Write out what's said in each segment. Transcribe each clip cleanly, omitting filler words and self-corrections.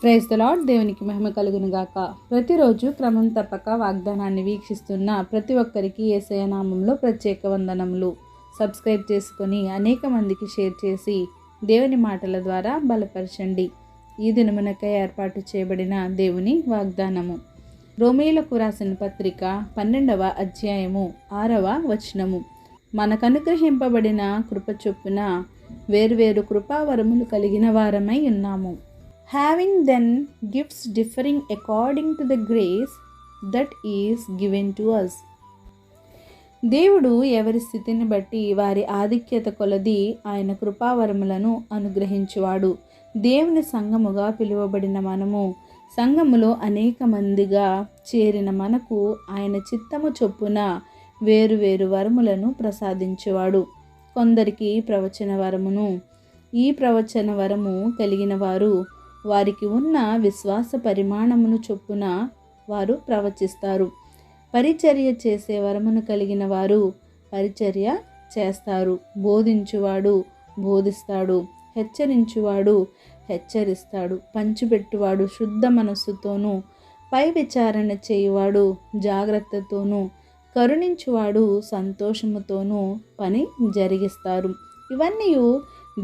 Praise the lord. దేవునికి మహిమ కలుగును గాక. ప్రతిరోజు క్రమం తప్పక వాగ్దానాన్ని వీక్షిస్తున్న ప్రతి ఒక్కరికి యేసయ్య నామంలో ప్రత్యేక వందనములు. సబ్స్క్రైబ్ చేసుకొని అనేక మందికి షేర్ చేసి దేవుని మాటల ద్వారా బలపరచండి. ఈ దినమునకై ఏర్పాటు చేయబడిన దేవుని వాగ్దానము రోమీయులకు రాసిన పత్రిక 12వ అధ్యాయము 6వ వచనము. మనకు అనుగ్రహింపబడిన కృప చొప్పున వేర్వేరు కృపావరములు కలిగిన వారమై ఉన్నాము. Having then gifts differing according to the grace that is given to us. దేవుడు ఎవరి స్థితిని బట్టి వారి ఆధిక్యత కొలది ఆయన కృపావరములను అనుగ్రహించువాడు. దేవుని సంఘముగా పిలువబడిన మనము సంఘములో అనేక మందిగా చేరిన మనకు ఆయన చిత్తము చొప్పున వేరువేరు వరములను ప్రసాదించువాడు. కొందరికి ప్రవచన వరమును, ఈ ప్రవచన వరము కలిగిన వారు వారికి ఉన్న విశ్వాస పరిమాణమును చొప్పున వారు ప్రవచిస్తారు. పరిచర్య చేసే వరమును కలిగిన వారు పరిచర్య చేస్తారు. బోధించువాడు బోధిస్తాడు, హెచ్చరించువాడు హెచ్చరిస్తాడు, పంచిపెట్టువాడు శుద్ధ మనస్సుతోనూ, పై విచారణ చేయువాడు జాగ్రత్తతోనూ, కరుణించువాడు సంతోషముతోనూ పని జరిగిస్తారు. ఇవన్నీ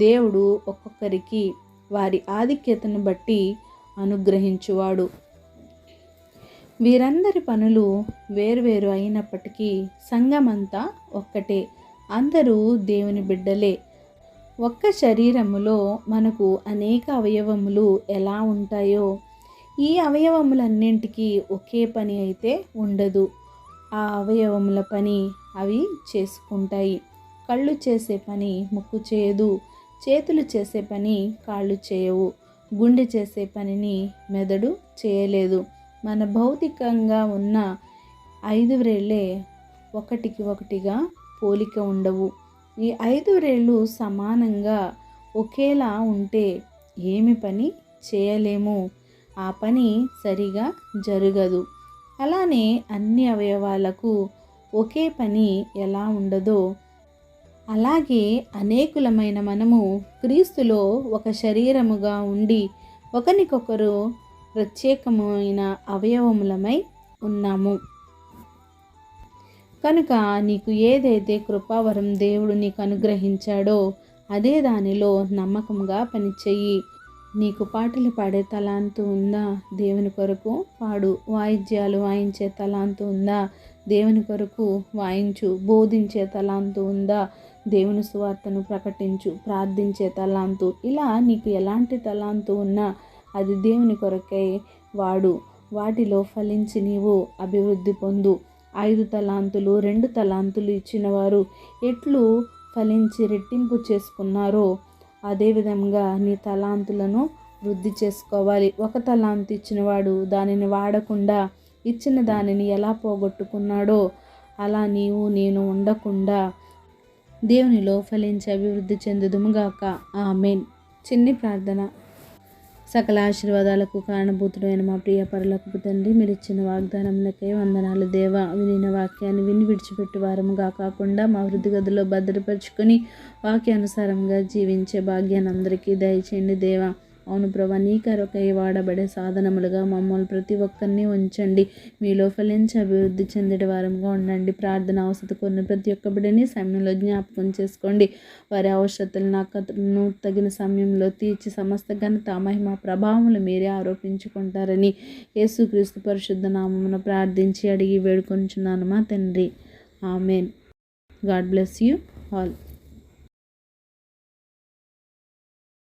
దేవుడు ఒక్కొక్కరికి వారి ఆధిక్యతను బట్టి అనుగ్రహించువాడు. వీరందరి పనులు వేర్వేరు అయినప్పటికీ సంఘమంతా ఒక్కటే. అందరూ దేవుని బిడ్డలే. ఒక్క శరీరములో మనకు అనేక అవయవములు ఎలా ఉంటాయో ఈ అవయవములన్నింటికీ ఒకే పని అయితే ఉండదు. ఆ అవయవముల పని అవి చేసుకుంటాయి. కళ్ళు చేసే పని ముక్కు చేయదు, చేతులు చేసే పని కాళ్ళు చేయవు, గుండె చేసే పనిని మెదడు చేయలేదు. మన భౌతికంగా ఉన్న 5 వ్రేళ్ళే ఒకటికి ఒకటిగా పోలిక ఉండవు. ఈ 5 వ్రేళ్ళు సమానంగా ఒకేలా ఉంటే ఏమి పని చేయలేము, ఆ పని సరిగా జరగదు. అలానే అన్ని అవయవాలకు ఒకే పని ఎలా ఉండదో అలాగే అనేకులమైన మనము క్రీస్తులో ఒక శరీరముగా ఉండి ఒకరికొకరు ప్రత్యేకమైన అవయవములమై ఉన్నాము. కనుక నీకు ఏదైతే కృపావరం దేవుడు నీకు అనుగ్రహించాడో అదే దానిలో నమ్మకంగా పనిచేయి. నీకు పాటలు పాడే తలాంతు ఉందా? దేవుని కొరకు పాడు. వాయిద్యాలు వాయించే తలాంతు ఉందా? దేవుని కొరకు వాయించు. బోధించే తలాంతు ఉందా? దేవుని సువార్తను ప్రకటించు. ప్రార్థించే తలాంతు, ఇలా నీకు ఎలాంటి తలాంతు ఉన్నా అది దేవుని కొరకై వాడు. వాటిలో ఫలించి నీవు అభివృద్ధి పొందు. 5 తలాంతులు 2 తలాంతులు ఇచ్చిన వారు ఎట్లు ఫలించి రెట్టింపు చేసుకున్నారో అదేవిధంగా నీ తలాంతులను వృద్ధి చేసుకోవాలి. 1 తలాంతు ఇచ్చినవాడు దానిని వాడకుండా ఇచ్చిన దానిని ఎలా పోగొట్టుకున్నాడో అలా నీవు నేను ఉండకుండా దేవునిలో ఫలించి అభివృద్ధి చెందుదుముగాక. ఆమేన్. చిన్ని ప్రార్థన. సకల ఆశీర్వాదాలకు కారణభూతుడైన మా ప్రియ పరలోకపు తండ్రి, మీరు ఇచ్చిన వాగ్దానములకై వందనాలు దేవా. వినిన వాక్యాన్ని విని విడిచిపెట్టు వారముగా కాకుండా మా వృద్ధి గదిలో భద్రపరుచుకొని వాక్యానుసారంగా జీవించే భాగ్యాన్ని అందరికీ దయచేయండి దేవా. అవును ప్రభా, నీ కొరకై వాడబడే సాధనములుగా మమ్మల్ని ప్రతి ఒక్కరిని ఉంచండి. మీలో ఫలించి అభివృద్ధి చెందే వారంగా ఉండండి. ప్రార్థన అవసరం కొన్న ప్రతి ఒక్క బిడ్డని సమయంలో జ్ఞాపకం చేసుకోండి. వారి అవసరతలు నాకు తగిన సమయంలో తీర్చి సమస్త ఘనత మహిమ ప్రభావములు మీరే ఆరోపించుకుంటారని యేసుక్రీస్తు పరిశుద్ధ నామమున ప్రార్థించి అడిగి వేడుకొంచున్నాను మా తండ్రి. Amen. God bless you all.